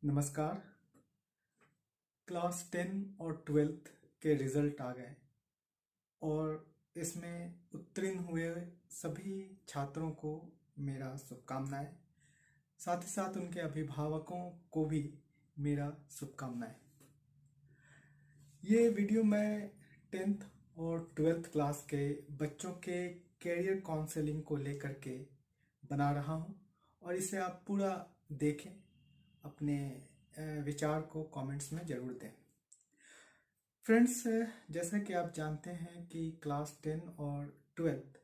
नमस्कार। क्लास 10 और 12th के रिजल्ट आ गए और इसमें उत्तीर्ण हुए सभी छात्रों को मेरा शुभकामनाएं। साथ ही साथ उनके अभिभावकों को भी मेरा शुभकामनाएं। ये वीडियो मैं 10th और 12th क्लास के बच्चों के कैरियर काउंसलिंग को लेकर के बना रहा हूँ और इसे आप पूरा देखें, अपने विचार को कमेंट्स में ज़रूर दें। फ्रेंड्स, जैसा कि आप जानते हैं कि क्लास 10 और 12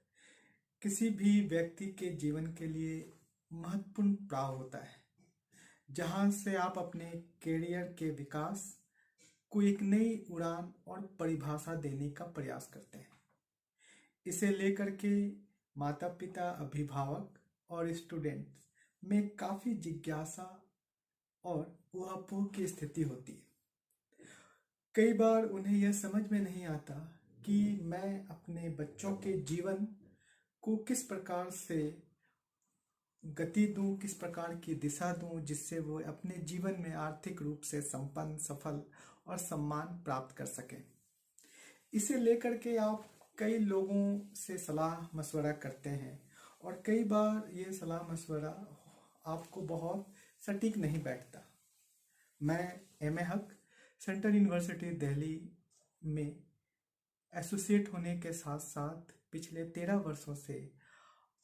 किसी भी व्यक्ति के जीवन के लिए महत्वपूर्ण पड़ाव होता है, जहां से आप अपने कैरियर के विकास को एक नई उड़ान और परिभाषा देने का प्रयास करते हैं। इसे लेकर के माता पिता, अभिभावक और स्टूडेंट्स में काफ़ी जिज्ञासा और ऊहापोह की स्थिति होती है। कई बार उन्हें यह समझ में नहीं आता कि मैं अपने बच्चों के जीवन को किस प्रकार से गति दूं, किस प्रकार की दिशा दूं, जिससे वो अपने जीवन में आर्थिक रूप से संपन्न, सफल और सम्मान प्राप्त कर सकें। इसे लेकर के आप कई लोगों से सलाह मशवरा करते हैं और कई बार ये सलाह मशवरा आपको बहुत सटीक नहीं बैठता। मैं एम.ए. हक सेंट्रल यूनिवर्सिटी दिल्ली में एसोसिएट होने के साथ साथ पिछले 13 वर्षों से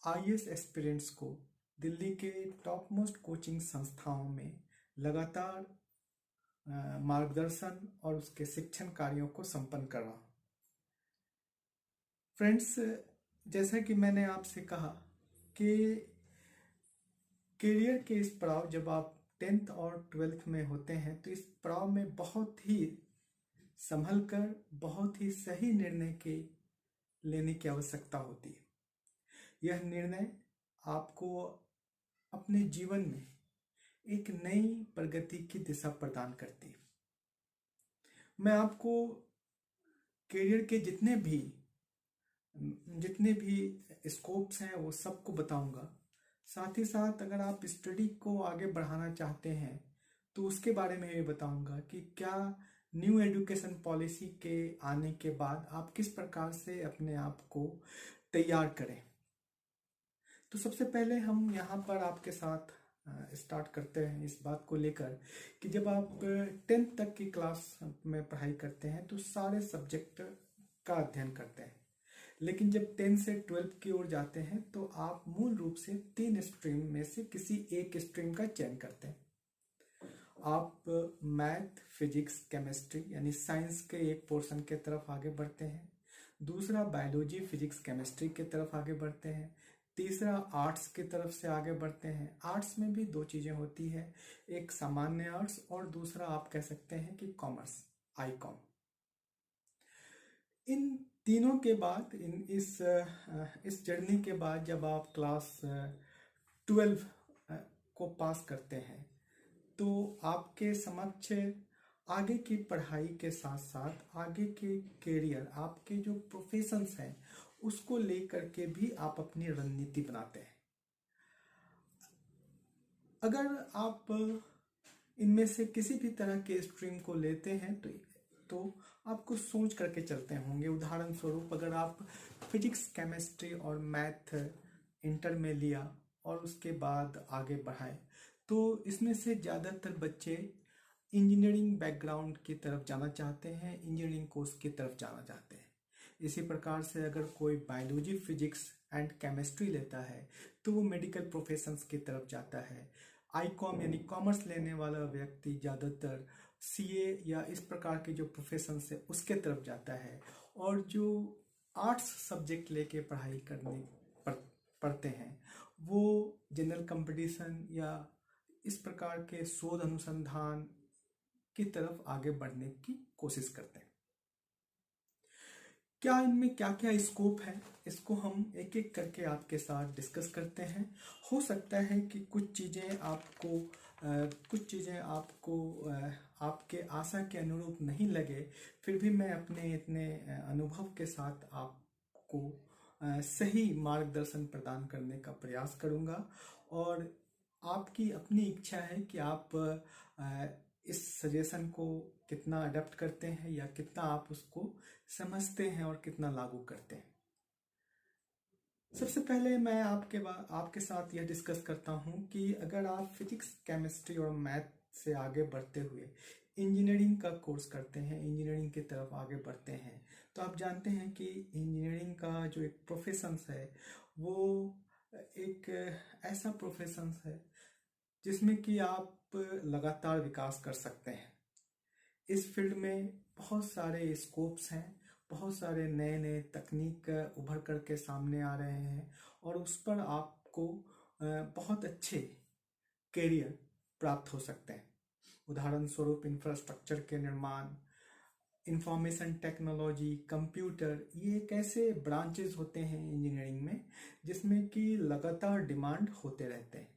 आईएएस एस्पिरेंट्स को दिल्ली के टॉप मोस्ट कोचिंग संस्थाओं में लगातार मार्गदर्शन और उसके शिक्षण कार्यों को संपन्न कर रहा हूँ। फ्रेंड्स, जैसा कि मैंने आपसे कहा कि करियर के इस पड़ाव, जब आप 10th और 12th में होते हैं तो इस पड़ाव में बहुत ही संभल कर, बहुत ही सही निर्णय के लेने की आवश्यकता होती है। यह निर्णय आपको अपने जीवन में एक नई प्रगति की दिशा प्रदान करती है। मैं आपको करियर के जितने भी स्कोप्स हैं वो सबको बताऊंगा। साथ ही साथ अगर आप स्टडी को आगे बढ़ाना चाहते हैं तो उसके बारे में भी बताऊंगा कि क्या न्यू एजुकेशन पॉलिसी के आने के बाद आप किस प्रकार से अपने आप को तैयार करें। तो सबसे पहले हम यहाँ पर आपके साथ स्टार्ट करते हैं इस बात को लेकर कि जब आप 10th तक की क्लास में पढ़ाई करते हैं तो सारे सब्जेक्ट का अध्ययन करते हैं, लेकिन जब 10 से 12 की ओर जाते हैं तो आप मूल रूप से 3 स्ट्रीम में से किसी एक स्ट्रीम का चयन करते हैं। आप मैथ, फिजिक्स, केमिस्ट्री यानी साइंस के एक पोर्शन के तरफ आगे बढ़ते हैं। दूसरा बायोलॉजी, फिजिक्स, केमिस्ट्री की तरफ आगे बढ़ते हैं। तीसरा आर्ट्स की तरफ से आगे बढ़ते हैं। आर्ट्स में भी दो चीज़ें होती है, एक सामान्य आर्ट्स और दूसरा आप कह सकते हैं कि कॉमर्स, आई.कॉम। इन तीनों के बाद इस जर्नी के बाद जब आप क्लास 12 को पास करते हैं तो आपके समक्ष आगे की पढ़ाई के साथ साथ आगे के करियर, आपके जो प्रोफेशंस हैं उसको लेकर के भी आप अपनी रणनीति बनाते हैं। अगर आप इनमें से किसी भी तरह के स्ट्रीम को लेते हैं तो आपको सोच करके चलते होंगे। उदाहरण स्वरूप, अगर आप फिजिक्स, केमिस्ट्री और मैथ इंटर में लिया और उसके बाद आगे बढ़ाए तो इसमें से ज़्यादातर बच्चे इंजीनियरिंग बैकग्राउंड की तरफ जाना चाहते हैं, इंजीनियरिंग कोर्स की तरफ जाना चाहते हैं। इसी प्रकार से अगर कोई बायोलॉजी, फिजिक्स एंड केमिस्ट्री लेता है तो वो मेडिकल प्रोफेशंस की तरफ जाता है। आई.कॉम यानी कॉमर्स लेने वाला व्यक्ति ज़्यादातर सीए या इस प्रकार के जो प्रोफेशंस है उसके तरफ जाता है, और जो आर्ट्स सब्जेक्ट लेके पढ़ाई पढ़ते हैं वो जनरल कंपटीशन या इस प्रकार के शोध अनुसंधान की तरफ आगे बढ़ने की कोशिश करते हैं। क्या इनमें क्या क्या स्कोप है, इसको हम एक एक करके आपके साथ डिस्कस करते हैं। हो सकता है कि कुछ चीज़ें आपको आपके आशा के अनुरूप नहीं लगे, फिर भी मैं अपने इतने अनुभव के साथ आपको सही मार्गदर्शन प्रदान करने का प्रयास करूंगा। और आपकी अपनी इच्छा है कि आप इस सजेशन को कितना अडेप्ट करते हैं या कितना आप उसको समझते हैं और कितना लागू करते हैं। सबसे पहले मैं आपके साथ यह डिस्कस करता हूं कि अगर आप फिजिक्स, केमिस्ट्री और मैथ से आगे बढ़ते हुए इंजीनियरिंग का कोर्स करते हैं, इंजीनियरिंग की तरफ आगे बढ़ते हैं, तो आप जानते हैं कि इंजीनियरिंग का जो एक प्रोफेशंस है वो एक ऐसा प्रोफेशंस है जिसमें कि आप लगातार विकास कर सकते हैं। इस फील्ड में बहुत सारे स्कोप्स हैं, बहुत सारे नए नए तकनीक उभर करके सामने आ रहे हैं और उस पर आपको बहुत अच्छे करियर प्राप्त हो सकते हैं। उदाहरण स्वरूप इंफ्रास्ट्रक्चर के निर्माण, इंफॉर्मेशन टेक्नोलॉजी, कंप्यूटर, ये एक ऐसे ब्रांचेस होते हैं इंजीनियरिंग में जिसमें कि लगातार डिमांड होते रहते हैं।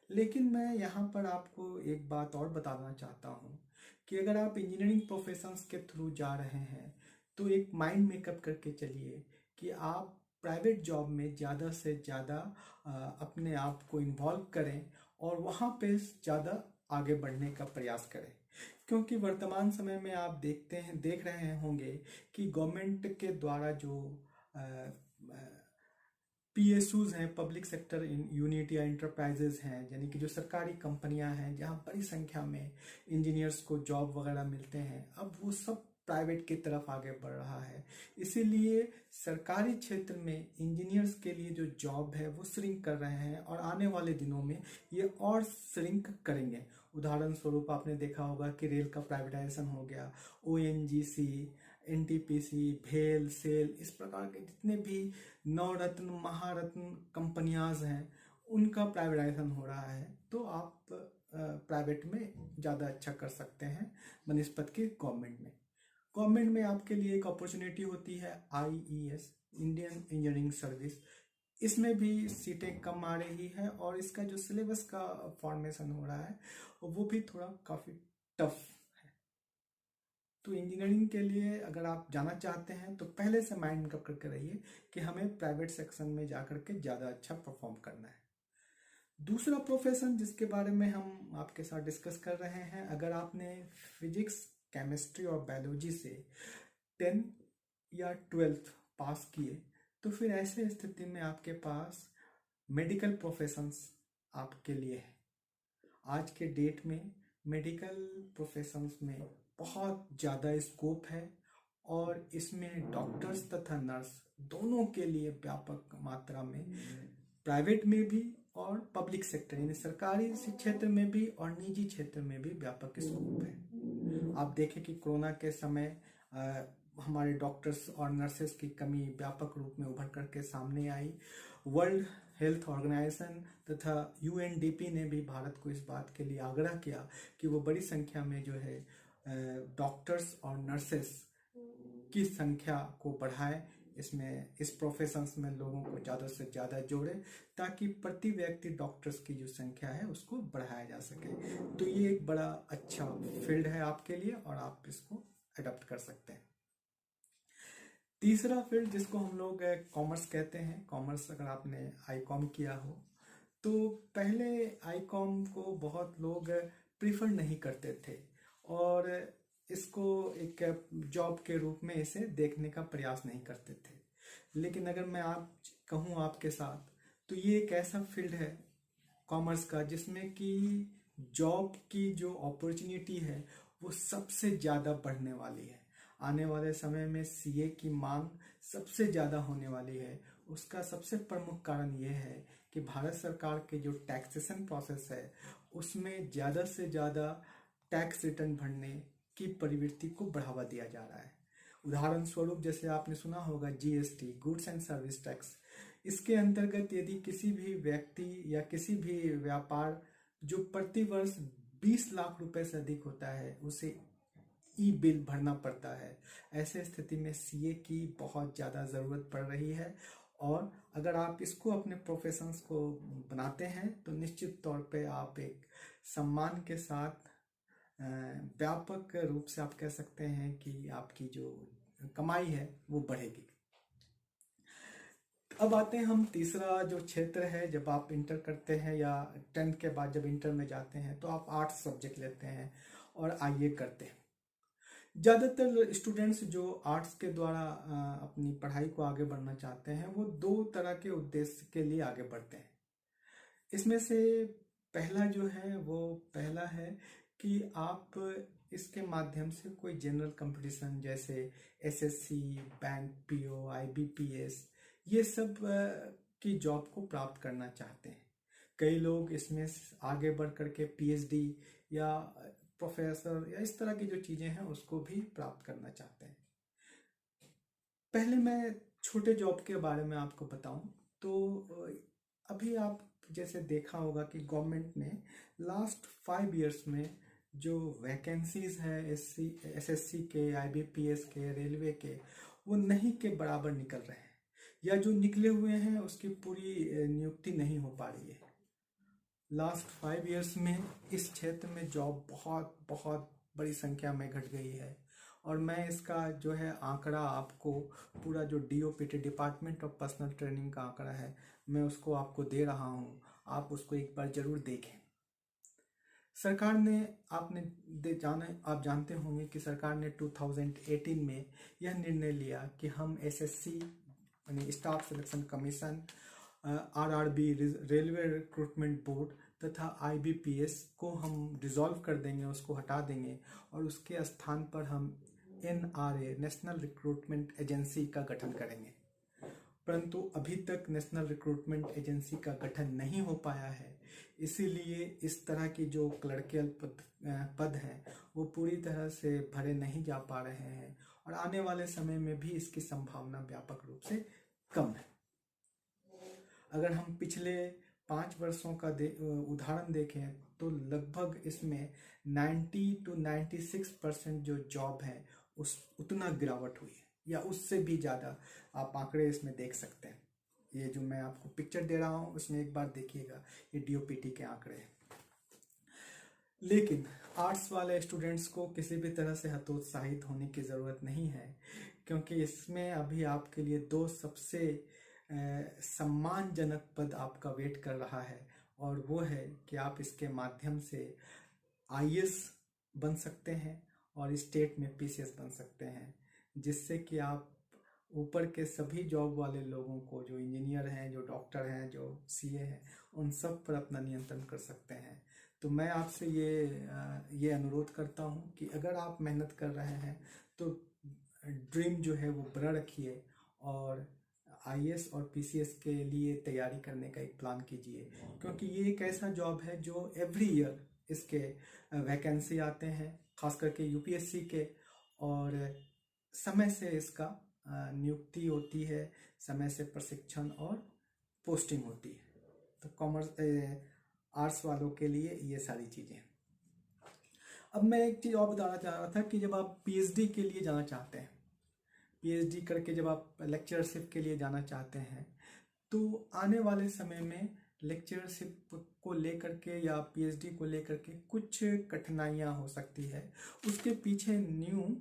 लेकिन मैं यहाँ पर आपको एक बात और बताना चाहता हूँ कि अगर आप इंजीनियरिंग प्रोफेशंस के थ्रू जा रहे हैं तो एक माइंड मेकअप करके चलिए कि आप प्राइवेट जॉब में ज़्यादा से ज़्यादा अपने आप को इन्वॉल्व करें और वहाँ पे ज़्यादा आगे बढ़ने का प्रयास करें। क्योंकि वर्तमान समय में आप देख रहे होंगे कि गवर्नमेंट के द्वारा जो PSUs हैं, पब्लिक सेक्टर यूनिट या इंटरप्राइजेज हैं, यानी कि जो सरकारी कंपनियां हैं जहां बड़ी संख्या में इंजीनियर्स को जॉब वगैरह मिलते हैं, अब वो सब प्राइवेट की तरफ आगे बढ़ रहा है। इसीलिए सरकारी क्षेत्र में इंजीनियर्स के लिए जो जॉब है वो श्रिंक कर रहे हैं और आने वाले दिनों में ये और श्रिंक करेंगे। उदाहरण स्वरूप आपने देखा होगा कि रेल का प्राइवेटाइजेशन हो गया, ONGC, NTPC, भेल, सेल, इस प्रकार के जितने भी नवरत्न, महारत्न कंपनियाज हैं उनका प्राइवेटाइजेशन हो रहा है। तो आप प्राइवेट में ज़्यादा अच्छा कर सकते हैं बनिस्पत के गवर्नमेंट में। गवर्नमेंट में आपके लिए एक अपॉर्चुनिटी होती है IES, इंडियन इंजीनियरिंग सर्विस। इसमें भी सीटें कम आ रही है और इसका जो सिलेबस का फॉर्मेशन हो रहा है वो भी थोड़ा काफ़ी टफ है। तो इंजीनियरिंग के लिए अगर आप जाना चाहते हैं तो पहले से माइंड मेकअप करके रहिए कि हमें प्राइवेट सेक्शन में जा करके ज़्यादा अच्छा परफॉर्म करना है। दूसरा प्रोफेशन जिसके बारे में हम आपके साथ डिस्कस कर रहे हैं, अगर आपने फिजिक्स, केमिस्ट्री और बायोलॉजी से 10th या 12th पास किए तो फिर ऐसे स्थिति में आपके पास मेडिकल प्रोफेशंस आपके लिए है। आज के डेट में मेडिकल प्रोफेशंस में बहुत ज़्यादा स्कोप है और इसमें डॉक्टर्स तथा नर्स दोनों के लिए व्यापक मात्रा में प्राइवेट में भी और पब्लिक सेक्टर यानी सरकारी क्षेत्र में भी और निजी क्षेत्र में भी व्यापक स्कोप है। आप देखें कि कोरोना के समय हमारे डॉक्टर्स और नर्सेस की कमी व्यापक रूप में उभर करके सामने आई। वर्ल्ड हेल्थ ऑर्गेनाइजेशन तथा UNDP ने भी भारत को इस बात के लिए आग्रह किया कि वो बड़ी संख्या में जो है डॉक्टर्स और नर्सेस की संख्या को बढ़ाए, इसमें इस प्रोफेशंस में लोगों को ज़्यादा से ज़्यादा जोड़े ताकि प्रति व्यक्ति डॉक्टर्स की जो संख्या है उसको बढ़ाया जा सके। तो ये एक बड़ा अच्छा फील्ड है आपके लिए और आप इसको अडॉप्ट कर सकते हैं। तीसरा फील्ड जिसको हम लोग कॉमर्स कहते हैं, कॉमर्स अगर आपने ICOM किया हो तो पहले ICOM को बहुत लोग प्रीफर नहीं करते थे और इसको एक जॉब के रूप में इसे देखने का प्रयास नहीं करते थे। लेकिन अगर मैं कहूँ आपके साथ तो ये एक ऐसा फील्ड है कॉमर्स का जिसमें कि जॉब की जो अपॉर्चुनिटी है वो सबसे ज़्यादा बढ़ने वाली है। आने वाले समय में CA की मांग सबसे ज़्यादा होने वाली है। उसका सबसे प्रमुख कारण ये है कि भारत सरकार के जो टैक्सेशन प्रोसेस है उसमें ज़्यादा से ज़्यादा टैक्स रिटर्न भरने की प्रवृत्ति को बढ़ावा दिया जा रहा है। उदाहरण स्वरूप जैसे आपने सुना होगा GST, goods and service tax. इसके अंतर्गत यदि किसी भी व्यक्ति या किसी भी व्यापार जो प्रति वर्ष 20 लाख रुपए से अधिक होता है उसे बिल भरना पड़ता है। ऐसे स्थिति में CA की बहुत ज़्यादा ज़रूरत पड़ रही है और अगर आप इसको अपने प्रोफेशंस को बनाते हैं तो निश्चित तौर पे आप एक सम्मान के साथ व्यापक रूप से आप कह सकते हैं कि आपकी जो कमाई है वो बढ़ेगी। अब आते हैं हम तीसरा जो क्षेत्र है, जब आप इंटर करते हैं या 10th के बाद जब इंटर में जाते हैं तो आप आर्ट्स सब्जेक्ट लेते हैं और आईए करते हैं। ज़्यादातर स्टूडेंट्स जो आर्ट्स के द्वारा अपनी पढ़ाई को आगे बढ़ना चाहते हैं वो दो तरह के उद्देश्य के लिए आगे बढ़ते हैं। इसमें से पहला जो है वो पहला है कि आप इसके माध्यम से कोई जनरल कंपटीशन जैसे एसएससी, बैंक पीओ, आईबीपीएस ये सब की जॉब को प्राप्त करना चाहते हैं। कई लोग इसमें आगे बढ़ करके पीएचडी या प्रोफेसर या इस तरह की जो चीज़ें हैं उसको भी प्राप्त करना चाहते हैं। पहले मैं छोटे जॉब के बारे में आपको बताऊं तो अभी आप जैसे देखा होगा कि गवर्नमेंट ने लास्ट 5 इयर्स में जो वैकेंसीज है एसएससी के, आईबीपीएस के, रेलवे के, वो नहीं के बराबर निकल रहे हैं, या जो निकले हुए हैं उसकी पूरी नियुक्ति नहीं हो पा रही है। लास्ट 5 इयर्स में इस क्षेत्र में जॉब बहुत बहुत बड़ी संख्या में घट गई है, और मैं इसका जो है आंकड़ा आपको पूरा जो DOPT, department of personal training का आंकड़ा है, मैं उसको आपको दे रहा हूँ, आप उसको एक बार जरूर देखें। सरकार ने आप जानते होंगे कि सरकार ने 2018 में यह निर्णय लिया कि हम एसएससी यानी staff selection commission, RRB railway recruitment board तथा आईबीपीएस को हम डिसॉल्व कर देंगे, उसको हटा देंगे, और उसके स्थान पर हम एनआरए नेशनल रिक्रूटमेंट एजेंसी का गठन करेंगे। परंतु अभी तक नेशनल रिक्रूटमेंट एजेंसी का गठन नहीं हो पाया है, इसीलिए इस तरह की जो क्लर्कियल पद हैं वो पूरी तरह से भरे नहीं जा पा रहे हैं, और आने वाले समय में भी इसकी संभावना व्यापक रूप से कम है। अगर हम पिछले 5 वर्षों का उदाहरण देखें तो लगभग इसमें 90 to 96% जो जॉब है उतना गिरावट हुई है, या उससे भी ज़्यादा। आप आंकड़े इसमें देख सकते हैं। ये जो मैं आपको पिक्चर दे रहा हूँ उसमें एक बार देखिएगा, ये डीओपीटी के आंकड़े हैं। लेकिन आर्ट्स वाले स्टूडेंट्स को किसी भी तरह से हतोत्साहित होने की ज़रूरत नहीं है, क्योंकि इसमें अभी आपके लिए 2 सबसे सम्मानजनक पद आपका वेट कर रहा है, और वो है कि आप इसके माध्यम से आईएएस बन सकते हैं और स्टेट में पीसीएस बन सकते हैं, जिससे कि आप ऊपर के सभी जॉब वाले लोगों को, जो इंजीनियर हैं, जो डॉक्टर हैं, जो सीए हैं, उन सब पर अपना नियंत्रण कर सकते हैं। तो मैं आपसे ये अनुरोध करता हूँ कि अगर आप मेहनत कर रहे हैं तो ड्रीम जो है वो बड़ा रखिए, और आईएएस और पीसीएस के लिए तैयारी करने का एक प्लान कीजिए, क्योंकि ये एक ऐसा जॉब है जो एवरी ईयर इसके वैकेंसी आते हैं, खास करके यूपीएससी के, और समय से इसका नियुक्ति होती है, समय से प्रशिक्षण और पोस्टिंग होती है। तो आर्ट्स वालों के लिए ये सारी चीज़ें। अब मैं एक चीज़ और बताना चाह रहा था कि जब आप पीएचडी के लिए जाना चाहते हैं, पीएचडी करके जब आप लेक्चरशिप के लिए जाना चाहते हैं, तो आने वाले समय में लेक्चरशिप को लेकर के या पीएचडी को लेकर के कुछ कठिनाइयाँ हो सकती है। उसके पीछे न्यू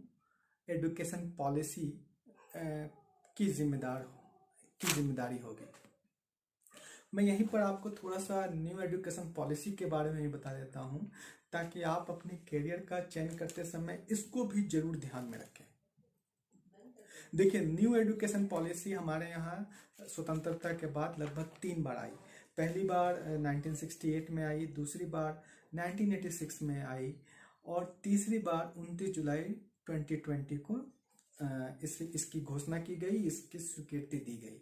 एजुकेशन पॉलिसी की जिम्मेदारी होगी। मैं यहीं पर आपको थोड़ा सा न्यू एजुकेशन पॉलिसी के बारे में भी बता देता हूं, ताकि आप अपने करियर का चयन करते समय इसको भी जरूर ध्यान में रखें। देखिए, न्यू एजुकेशन पॉलिसी हमारे यहाँ स्वतंत्रता के बाद लगभग 3 बार आई। पहली बार 1968 में आई, दूसरी बार 1986 में आई, और तीसरी बार 29 जुलाई 2020 को इसकी घोषणा की गई, इसकी स्वीकृति दी गई।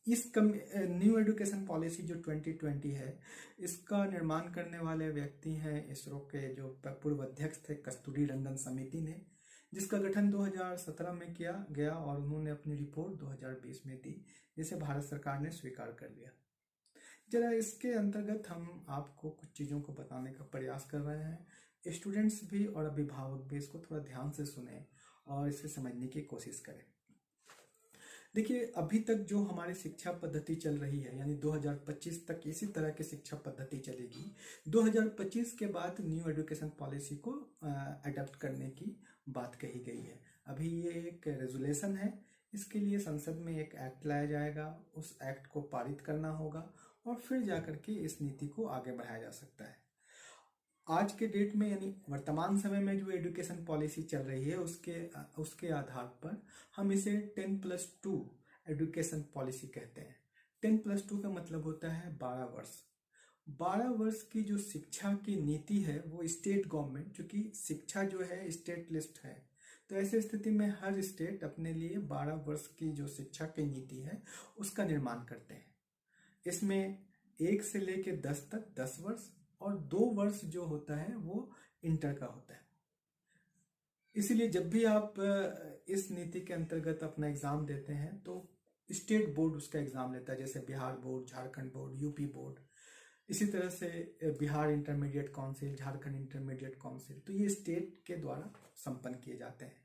इस न्यू एजुकेशन पॉलिसी जो 2020 है, इसका निर्माण करने वाले व्यक्ति हैं इसरो के जो पूर्व अध्यक्ष थे, कस्तूरी रंगन समिति ने, जिसका गठन 2017 में किया गया, और उन्होंने अपनी रिपोर्ट 2020 में दी, जिसे भारत सरकार ने स्वीकार कर लिया। जरा इसके अंतर्गत हम आपको कुछ चीज़ों को बताने का प्रयास कर रहे हैं। स्टूडेंट्स भी और अभिभावक भी इसको थोड़ा ध्यान से सुने और इसे समझने की कोशिश करें। देखिए, अभी तक जो हमारी शिक्षा पद्धति चल रही है, यानी 2025 तक इसी तरह की शिक्षा पद्धति चलेगी। 2025 के बाद न्यू एजुकेशन पॉलिसी को अडॉप्ट करने की बात कही गई है। अभी ये एक रेजुलेशन है, इसके लिए संसद में एक एक्ट लाया जाएगा, उस एक्ट को पारित करना होगा और फिर जाकर के इस नीति को आगे बढ़ाया जा सकता है। आज के डेट में यानी वर्तमान समय में जो एजुकेशन पॉलिसी चल रही है उसके आधार पर हम इसे 10+2 एजुकेशन पॉलिसी कहते हैं। 10+2 का मतलब होता है 12 वर्ष। 12 वर्ष की जो शिक्षा की नीति है वो स्टेट गवर्नमेंट, चूंकि शिक्षा जो है स्टेट लिस्ट है, तो ऐसी स्थिति में हर स्टेट अपने लिए 12 वर्ष की जो शिक्षा की नीति है उसका निर्माण करते हैं। इसमें 1 से लेकर 10 तक 10 वर्ष और 2 वर्ष जो होता है वो इंटर का होता है। इसीलिए जब भी आप इस नीति के अंतर्गत अपना एग्जाम देते हैं तो स्टेट बोर्ड उसका एग्जाम लेता है, जैसे Bihar board, Jharkhand board, UP board. इसी तरह से Bihar intermediate council, Jharkhand intermediate council, तो ये स्टेट के द्वारा संपन्न किए जाते हैं।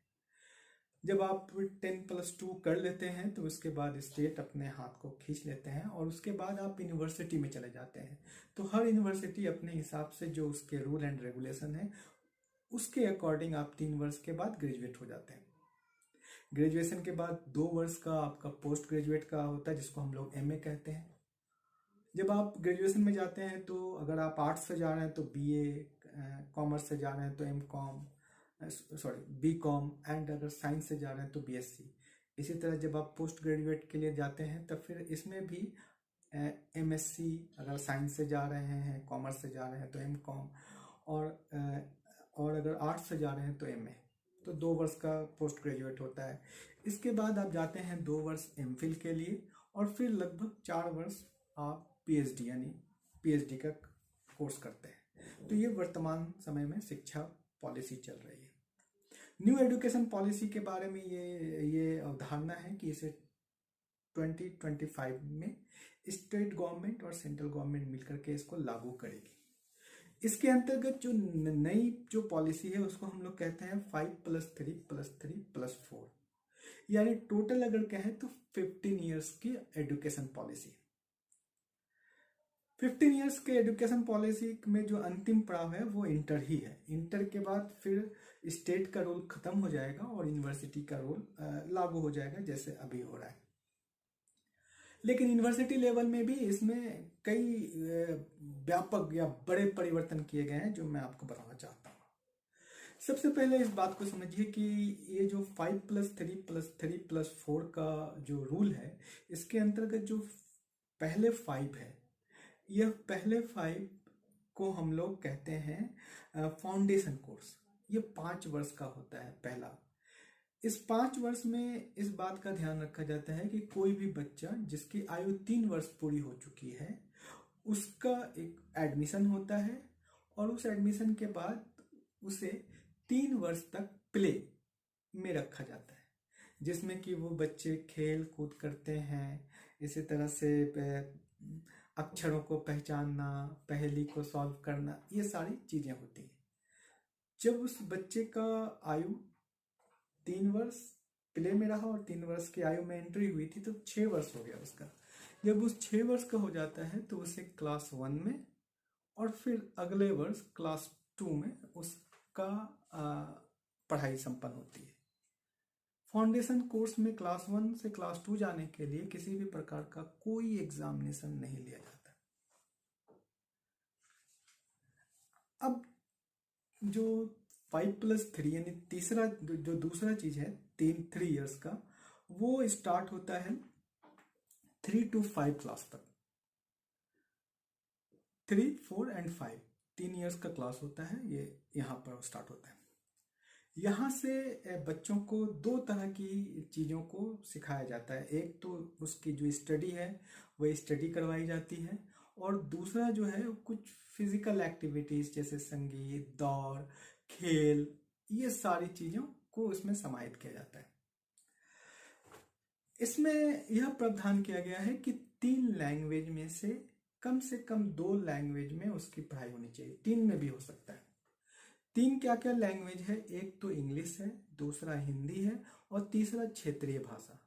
जब आप 10+2 कर लेते हैं तो उसके बाद स्टेट अपने हाथ को खींच लेते हैं और उसके बाद आप यूनिवर्सिटी में चले जाते हैं। तो हर यूनिवर्सिटी अपने हिसाब से जो उसके रूल एंड रेगुलेशन है उसके अकॉर्डिंग आप 3 वर्ष के बाद ग्रेजुएट हो जाते हैं। ग्रेजुएशन के बाद 2 वर्ष का आपका पोस्ट ग्रेजुएट का होता है, जिसको हम लोग MA कहते हैं। जब आप ग्रेजुएशन में जाते हैं तो अगर आप आर्ट्स से जा रहे हैं तो BA, कॉमर्स से जा रहे हैं तो BCom, एंड अगर साइंस से जा रहे हैं तो BSc। इसी तरह जब आप पोस्ट ग्रेजुएट के लिए जाते हैं तब फिर इसमें भी MSc, अगर साइंस से जा रहे हैं, कॉमर्स से जा रहे हैं तो MCom, और अगर आर्ट्स से जा रहे हैं तो MA। तो 2 वर्ष का पोस्ट ग्रेजुएट होता है। इसके बाद आप जाते हैं 2 वर्ष MPhil के लिए और फिर लगभग 4 वर्ष आप PhD यानी PhD का कोर्स करते हैं। तो ये वर्तमान समय में शिक्षा पॉलिसी चल रही है। न्यू एजुकेशन पॉलिसी के बारे में ये अवधारणा है कि इसे 2025 में स्टेट गवर्नमेंट और सेंट्रल गवर्नमेंट मिलकर के इसको लागू करेगी। इसके अंतर्गत जो नई जो पॉलिसी है उसको हम लोग कहते हैं 5+3+3+4, यानी टोटल अगर कहें तो 15 ईयर्स की एजुकेशन पॉलिसी। 15 ईयर्स के एजुकेशन पॉलिसी में जो अंतिम पड़ाव है वो इंटर ही है। इंटर के बाद फिर स्टेट का रोल खत्म हो जाएगा और यूनिवर्सिटी का रोल लागू हो जाएगा, जैसे अभी हो रहा है। लेकिन यूनिवर्सिटी लेवल में भी इसमें कई व्यापक या बड़े परिवर्तन किए गए हैं जो मैं आपको बताना चाहता हूँ। सबसे पहले इस बात को समझिए कि ये जो 5+3+3+4 का जो रूल है, इसके अंतर्गत जो पहले 5 है, यह पहले 5 को हम लोग कहते हैं फाउंडेशन कोर्स। ये 5 वर्ष का होता है पहला। इस 5 वर्ष में इस बात का ध्यान रखा जाता है कि कोई भी बच्चा जिसकी आयु 3 वर्ष पूरी हो चुकी है उसका एक एडमिशन होता है और उस एडमिशन के बाद उसे 3 वर्ष तक प्ले में रखा जाता है, जिसमें कि वो बच्चे खेल कूद करते हैं। इसी तरह से अक्षरों को पहचानना, पहेली को सॉल्व करना, ये सारी चीजें होती हैं। जब उस बच्चे का आयु 3 वर्ष प्ले में रहा और 3 वर्ष की आयु में एंट्री हुई थी तो 6 वर्ष हो गया उसका। जब उस 6 वर्ष का हो जाता है तो उसे क्लास 1 में और फिर अगले वर्ष क्लास 2 में उसका पढ़ाई संपन्न होती है। फाउंडेशन कोर्स में क्लास 1 से क्लास 2 जाने के लिए किसी भी प्रकार का कोई एग्जामिनेशन नहीं लिया जाता। अब जो 5+3 यानी तीसरा जो दूसरा चीज है 3 इयर्स का, वो स्टार्ट होता है 3 to 5 क्लास तक। 3, 4 and 5 3 इयर्स का क्लास होता है, ये यहाँ पर स्टार्ट होता है। यहाँ से बच्चों को 2 तरह की चीज़ों को सिखाया जाता है। एक तो उसकी जो स्टडी है वह स्टडी करवाई जाती है और दूसरा जो है कुछ फिजिकल एक्टिविटीज़ जैसे संगीत, दौड़, खेल, ये सारी चीज़ों को इसमें समाहित किया जाता है। इसमें यह प्रावधान किया गया है कि 3 लैंग्वेज में से कम 2 लैंग्वेज में उसकी पढ़ाई होनी चाहिए। 3 में भी हो सकता है। 3 क्या क्या लैंग्वेज है? एक तो इंग्लिश है, दूसरा हिंदी है और तीसरा क्षेत्रीय भाषा।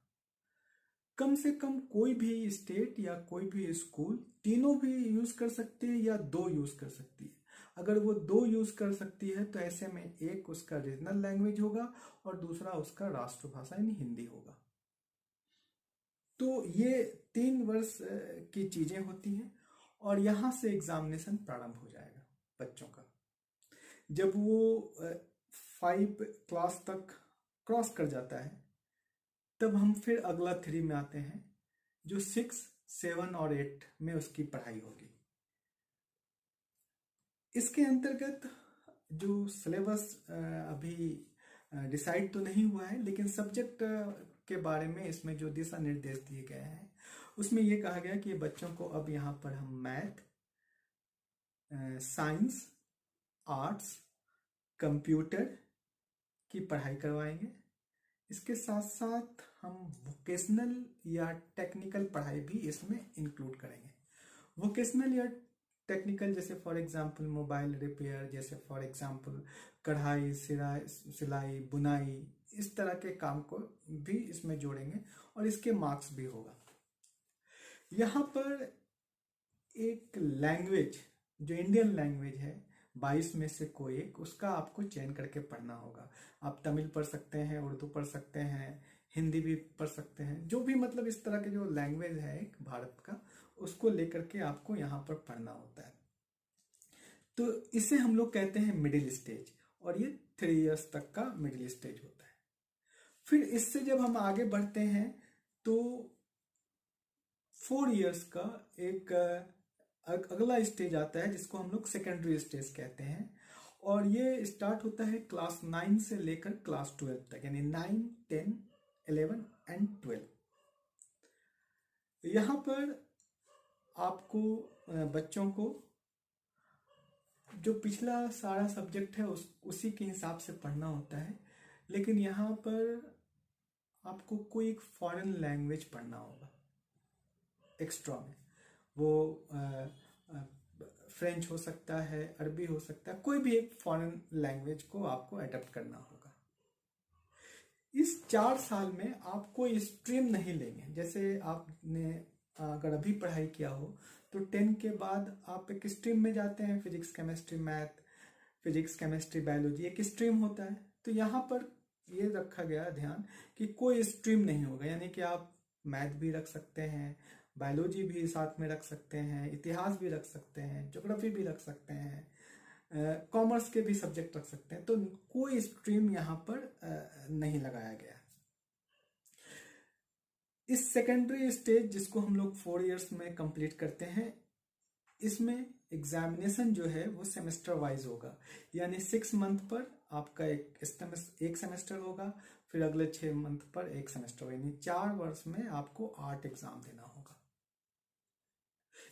कम से कम कोई भी स्टेट या कोई भी स्कूल तीनों भी यूज कर सकती है या 2 यूज कर सकती है। अगर वो 2 यूज कर सकती है तो ऐसे में एक उसका रीजनल लैंग्वेज होगा और दूसरा उसका राष्ट्रभाषा यानी हिंदी होगा। तो ये 3 वर्ष की चीजें होती हैं और यहाँ से एग्जामिनेशन प्रारंभ हो जाएगा बच्चों का। जब वो 5 क्लास तक क्रॉस कर जाता है तब हम फिर अगला 3 में आते हैं, जो 6, 7 और 8 में उसकी पढ़ाई होगी। इसके अंतर्गत जो सिलेबस अभी डिसाइड तो नहीं हुआ है, लेकिन सब्जेक्ट के बारे में इसमें जो दिशा निर्देश दिए गए हैं उसमें ये कहा गया कि बच्चों को अब यहाँ पर हम मैथ, साइंस, आर्ट्स, कंप्यूटर की पढ़ाई करवाएंगे। इसके साथ साथ हम वोकेशनल या टेक्निकल पढ़ाई भी इसमें इंक्लूड करेंगे। वोकेशनल या टेक्निकल जैसे फॉर एग्जांपल मोबाइल रिपेयर, जैसे फॉर एग्जांपल कढ़ाई, सिलाई, बुनाई, इस तरह के काम को भी इसमें जोड़ेंगे और इसके मार्क्स भी होगा। यहाँ पर एक लैंग्वेज, जो इंडियन लैंग्वेज है, 22 में से कोई एक, उसका आपको चयन करके पढ़ना होगा। आप तमिल पढ़ सकते हैं, उर्दू पढ़ सकते हैं, हिंदी भी पढ़ सकते हैं, जो भी मतलब इस तरह के जो लैंग्वेज है एक भारत का, उसको लेकर के आपको यहाँ पर पढ़ना होता है। तो इसे हम लोग कहते हैं मिडिल स्टेज, और ये 3 इयर्स तक का मिडिल स्टेज होता है। फिर इससे जब हम आगे बढ़ते हैं तो 4 इयर्स का एक अगला स्टेज आता है जिसको हम लोग सेकेंडरी स्टेज कहते हैं, और ये स्टार्ट होता है क्लास 9 से लेकर क्लास 12 तक, यानी 9, 10, 11 एंड 12। यहाँ पर आपको बच्चों को जो पिछला सारा सब्जेक्ट है उसी के हिसाब से पढ़ना होता है, लेकिन यहाँ पर आपको कोई एक फॉरेन लैंग्वेज पढ़ना होगा एक्स्ट्रा में। वो फ्रेंच हो सकता है, अरबी हो सकता है, कोई भी एक फॉरेन लैंग्वेज को आपको अडॉप्ट करना होगा। इस 4 साल में आप कोई स्ट्रीम नहीं लेंगे। जैसे आपने अगर अभी पढ़ाई किया हो तो 10 के बाद आप एक स्ट्रीम में जाते हैं, physics, chemistry, math, physics, chemistry, biology, एक स्ट्रीम होता है। तो यहाँ पर ये रखा गया ध्यान कि कोई स्ट्रीम नहीं होगा, यानी कि आप मैथ भी रख सकते हैं, बायोलॉजी भी साथ में रख सकते हैं, इतिहास भी रख सकते हैं, ज्योग्राफी भी रख सकते हैं, कॉमर्स के भी सब्जेक्ट रख सकते हैं। तो कोई स्ट्रीम यहाँ पर नहीं लगाया गया। इस सेकेंडरी स्टेज जिसको हम लोग 4 इयर्स में कंप्लीट करते हैं, इसमें एग्जामिनेशन जो है वो सेमेस्टर वाइज होगा, यानी 6 मंथ पर आपका एक सेमेस्टर होगा, फिर अगले 6 मंथ पर एक सेमेस्टर होगा, यानी 4 वर्ष में आपको 8 एग्जाम देना होगा।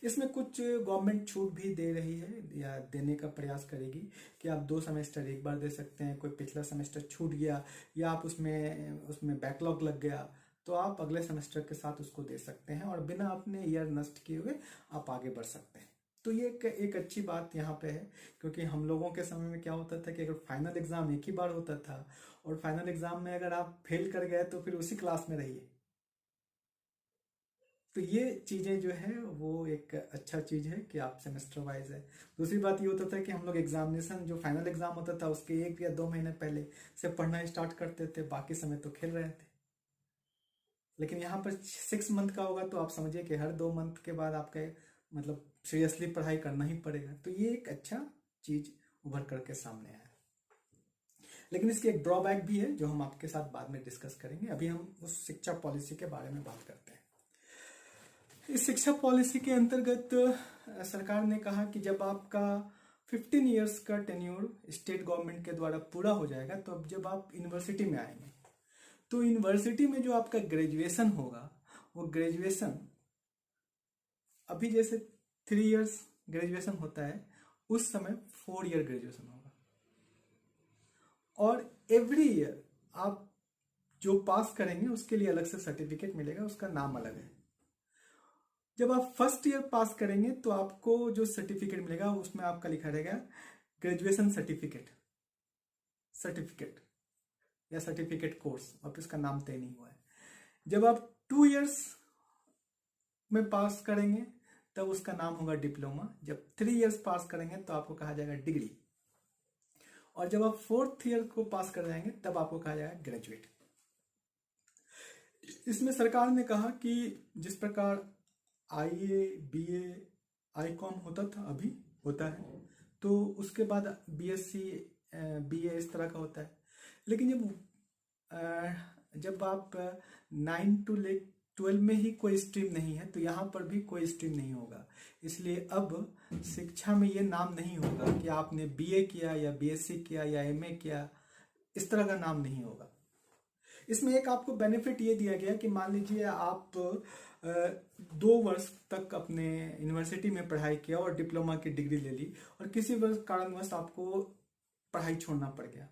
इसमें कुछ गवर्नमेंट छूट भी दे रही है या देने का प्रयास करेगी कि आप 2 सेमेस्टर एक बार दे सकते हैं। कोई पिछला सेमेस्टर छूट गया या आप उसमें बैकलॉग लग गया तो आप अगले सेमेस्टर के साथ उसको दे सकते हैं और बिना अपने ईयर नष्ट किए हुए आप आगे बढ़ सकते हैं। तो ये एक अच्छी बात यहाँ पे है, क्योंकि हम लोगों के समय में क्या होता था कि अगर फाइनल एग्जाम एक ही बार होता था और फाइनल एग्जाम में अगर आप फेल कर गए तो फिर उसी क्लास में रहिए। तो ये चीज़ें जो है वो एक अच्छा चीज़ है कि आप सेमेस्टर वाइज है। दूसरी बात ये होता था कि हम लोग एग्जामिनेशन जो फाइनल एग्जाम होता था उसके 1 या 2 महीने पहले से पढ़ना स्टार्ट करते थे, बाकी समय तो खेल रहे थे। लेकिन यहाँ पर 6 मंथ का होगा तो आप समझिए कि हर 2 मंथ के बाद आपके मतलब सीरियसली पढ़ाई करना ही पड़ेगा। तो ये एक अच्छा चीज़ उभर करके सामने आया। लेकिन इसकी एक ड्रॉबैक भी है जो हम आपके साथ बाद में डिस्कस करेंगे। अभी हम उस शिक्षा पॉलिसी के बारे में बात करते हैं। इस शिक्षा पॉलिसी के अंतर्गत सरकार ने कहा कि जब आपका 15 इयर्स का टेन्योर स्टेट गवर्नमेंट के द्वारा पूरा हो जाएगा तो अब जब आप यूनिवर्सिटी में आएंगे तो यूनिवर्सिटी में जो आपका ग्रेजुएशन होगा वो ग्रेजुएशन अभी जैसे 3 इयर्स ग्रेजुएशन होता है उस समय 4 ईयर ग्रेजुएशन होगा, और एवरी ईयर आप जो पास करेंगे उसके लिए अलग से सर्टिफिकेट मिलेगा, उसका नाम अलग है। जब आप फर्स्ट ईयर पास करेंगे तो आपको जो सर्टिफिकेट मिलेगा उसमें आपका लिखा रहेगा ग्रेजुएशन सर्टिफिकेट या सर्टिफिकेट कोर्स, और इसका नाम तय नहीं हुआ है। जब आप 2 इयर्स में पास करेंगे तब उसका नाम होगा डिप्लोमा। जब 3 इयर्स पास करेंगे तो आपको कहा जाएगा डिग्री, और जब आप 4th ईयर को पास कर जाएंगे तब आपको कहा जाएगा ग्रेजुएट। इसमें सरकार ने कहा कि जिस प्रकार आईए, बीए, आईकॉम होता था, अभी होता है, तो उसके बाद बीएससी, बीए इस तरह का होता है। लेकिन जब आप 9 to 12 में ही कोई स्ट्रीम नहीं है, तो यहाँ पर भी कोई स्ट्रीम नहीं होगा। इसलिए अब शिक्षा में ये नाम नहीं होगा कि आपने बीए किया या बीएससी किया या एमए किया, इस तरह का नाम नहीं होगा। इसमें एक आपको बेनिफिट ये दिया गया कि मान लीजिए आप 2 वर्ष तक अपने यूनिवर्सिटी में पढ़ाई किया और डिप्लोमा की डिग्री ले ली, और किसी वर्ष कारणवश आपको पढ़ाई छोड़ना पड़ गया,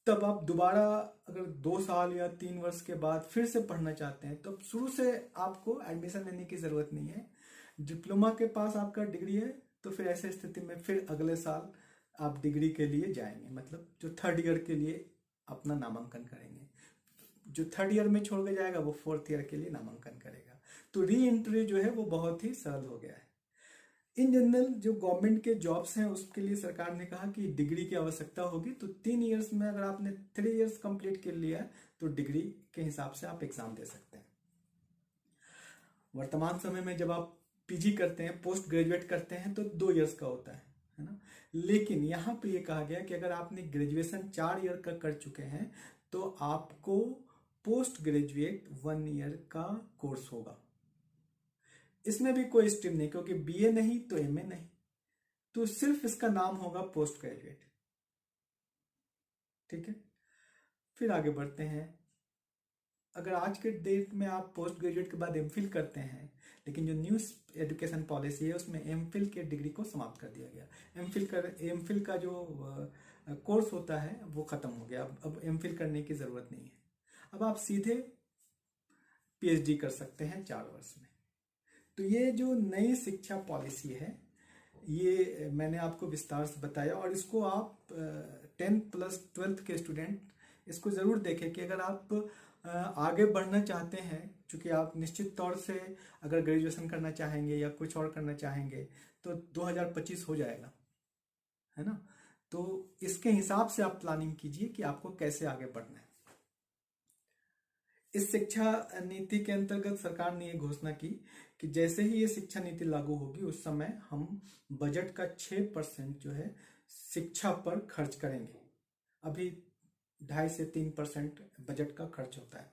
तब आप दोबारा अगर 2 साल या 3 वर्ष के बाद फिर से पढ़ना चाहते हैं, तो शुरू से आपको एडमिशन लेने की जरूरत नहीं है। डिप्लोमा के पास आपका डिग्री है, तो फिर ऐसे स्थिति में फिर अगले साल आप डिग्री के लिए जाएंगे, मतलब जो 3rd ईयर के लिए अपना नामांकन करेंगे। जो 3rd ईयर में छोड़ के जाएगा वो 4th ईयर के लिए नामांकन करेगा। तो री एंट्री जो है वो बहुत ही सरल हो गया है। इन जनरल जो गवर्नमेंट के जॉब्स हैं उसके लिए सरकार ने कहा कि डिग्री की आवश्यकता होगी, तो 3 इयर्स में अगर आपने 3 इयर्स कंप्लीट कर लिया है तो डिग्री के हिसाब से आप एग्जाम दे सकते हैं। वर्तमान समय में जब आप पीजी करते हैं, पोस्ट ग्रेजुएट करते हैं, तो 2 इयर्स का होता है ना। लेकिन यहाँ पे ये कहा गया कि अगर आपने ग्रेजुएशन 4 ईयर का कर चुके हैं तो आपको पोस्ट ग्रेजुएट 1 ईयर का कोर्स होगा। इसमें भी कोई स्ट्रीम नहीं, क्योंकि बीए नहीं तो एमए नहीं, तो सिर्फ इसका नाम होगा पोस्ट ग्रेजुएट। ठीक है, फिर आगे बढ़ते हैं। अगर आज के डेट में आप पोस्ट ग्रेजुएट के बाद एमफिल करते हैं, लेकिन जो न्यू एजुकेशन पॉलिसी है उसमें एमफिल के डिग्री को समाप्त कर दिया गया। एमफिल का जो कोर्स होता है वो खत्म हो गया। अब एमफिल करने की जरूरत नहीं है, अब आप सीधे पीएचडी कर सकते हैं 4 वर्ष में। तो ये जो नई शिक्षा पॉलिसी है ये मैंने आपको विस्तार से बताया, और इसको आप 10+12 के स्टूडेंट इसको ज़रूर देखें कि अगर आप आगे बढ़ना चाहते हैं, चूँकि आप निश्चित तौर से अगर ग्रेजुएशन करना चाहेंगे या कुछ और करना चाहेंगे तो 2025 हो जाएगा, है ना। तो इसके हिसाब से आप प्लानिंग कीजिए कि आपको कैसे आगे बढ़ना है। इस शिक्षा नीति के अंतर्गत सरकार ने ये घोषणा की कि जैसे ही ये शिक्षा नीति लागू होगी उस समय हम बजट का 6% जो है शिक्षा पर खर्च करेंगे। अभी 2.5 से 3% बजट का खर्च होता है।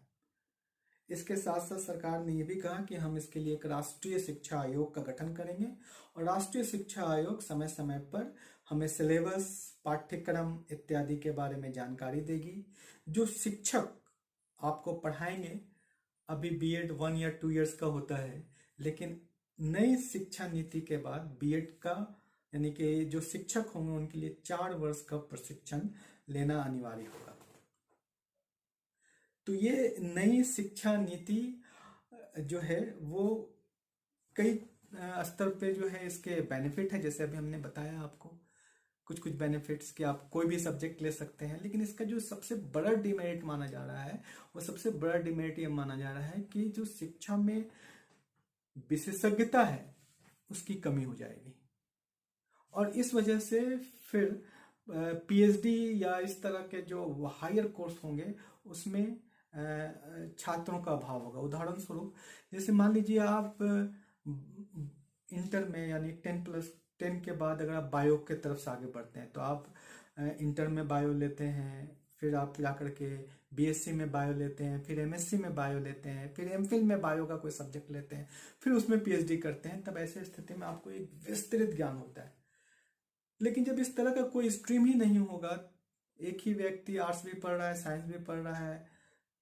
इसके साथ साथ सरकार ने ये भी कहा कि हम इसके लिए एक राष्ट्रीय शिक्षा आयोग का गठन करेंगे, और राष्ट्रीय शिक्षा आयोग समय समय पर हमें सिलेबस, पाठ्यक्रम इत्यादि के बारे में जानकारी देगी। जो शिक्षक आपको पढ़ाएंगे, अभी बीएड 1 या 2 इयर्स का होता है, लेकिन नई शिक्षा नीति के बाद बीएड का यानी कि जो शिक्षक होंगे उनके लिए 4 वर्ष का प्रशिक्षण लेना अनिवार्य होगा। तो ये नई शिक्षा नीति जो है वो कई स्तर पे जो है इसके बेनिफिट है, जैसे अभी हमने बताया आपको कुछ बेनिफिट्स कि आप कोई भी सब्जेक्ट ले सकते हैं। लेकिन इसका जो सबसे बड़ा डिमेरिट माना जा रहा है, वो सबसे बड़ा डिमेरिट ये माना जा रहा है कि जो शिक्षा में विशेषज्ञता है उसकी कमी हो जाएगी, और इस वजह से फिर पीएचडी या इस तरह के जो हायर कोर्स होंगे उसमें छात्रों का अभाव होगा। उदाहरण स्वरूप जैसे मान लीजिए आप इंटर में यानी 10+10 के बाद अगर आप बायो के तरफ से आगे बढ़ते हैं, तो आप इंटर में बायो लेते हैं, फिर आप जाकर के बीएससी में बायो लेते हैं, फिर एमएससी में बायो लेते हैं, फिर एमफिल में बायो का कोई सब्जेक्ट लेते हैं, फिर उसमें पीएचडी करते हैं। तब ऐसे स्थिति में आपको एक विस्तृत ज्ञान होता है। लेकिन जब इस तरह का कोई स्ट्रीम ही नहीं होगा, एक ही व्यक्ति आर्ट्स भी पढ़ रहा है, साइंस भी पढ़ रहा है,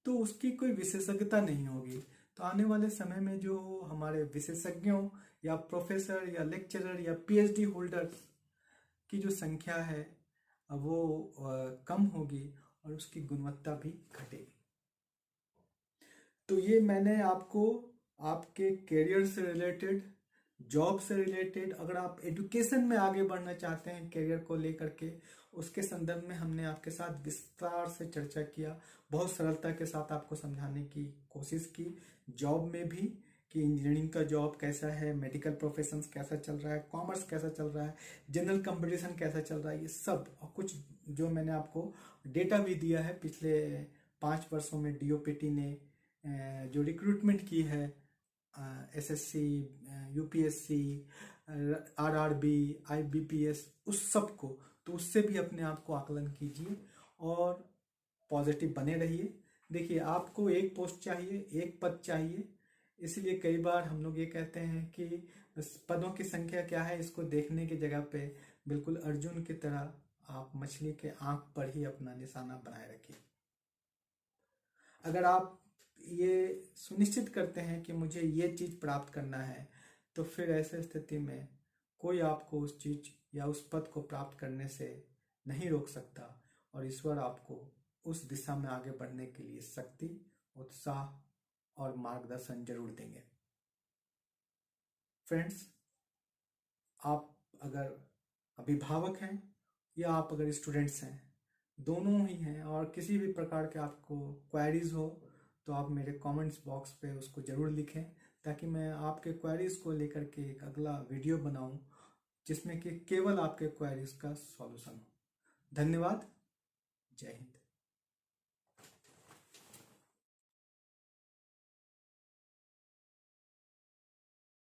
तो उसकी कोई विशेषज्ञता नहीं होगी। तो आने वाले समय में जो हमारे विशेषज्ञों या प्रोफेसर या लेक्चरर या पीएचडी होल्डर की जो संख्या है वो कम होगी और उसकी गुणवत्ता भी घटेगी। तो ये मैंने आपको आपके करियर से रिलेटेड, जॉब से रिलेटेड, अगर आप एजुकेशन में आगे बढ़ना चाहते हैं करियर को लेकर के, उसके संदर्भ में हमने आपके साथ विस्तार से चर्चा किया। बहुत सरलता के साथ आपको समझाने की कोशिश की, जॉब में भी कि इंजीनियरिंग का जॉब कैसा है, मेडिकल प्रोफेशंस कैसा चल रहा है, कॉमर्स कैसा चल रहा है, जनरल कंपटीशन कैसा चल रहा है, ये सब, और कुछ जो मैंने आपको डेटा भी दिया है पिछले 5 वर्षों में डीओपीटी ने जो रिक्रूटमेंट की है एसएससी, यूपीएससी, आरआरबी, आईबीपीएस, उस सब को, तो उससे भी अपने आप को आकलन कीजिए और पॉजिटिव बने रहिए। देखिए, आपको एक पोस्ट चाहिए, एक पद चाहिए, इसलिए कई बार हम लोग ये कहते हैं कि पदों की संख्या क्या है इसको देखने की जगह पे बिल्कुल अर्जुन की तरह आप मछली के आंख पर ही अपना निशाना बनाए रखिए। अगर आप ये सुनिश्चित करते हैं कि मुझे ये चीज प्राप्त करना है, तो फिर ऐसे स्थिति में कोई आपको उस चीज या उस पद को प्राप्त करने से नहीं रोक सकता और ईश्वर आपको उस दिशा में आगे बढ़ने के लिए शक्ति, उत्साह और मार्गदर्शन जरूर देंगे। फ्रेंड्स, आप अगर अभिभावक हैं या आप अगर स्टूडेंट्स हैं, दोनों ही हैं, और किसी भी प्रकार के आपको क्वेरीज हो तो आप मेरे कमेंट्स बॉक्स पे उसको ज़रूर लिखें, ताकि मैं आपके क्वेरीज को लेकर के एक अगला वीडियो बनाऊं जिसमें कि केवल आपके क्वेरीज का सॉल्यूशन हो। धन्यवाद। जय हिंद।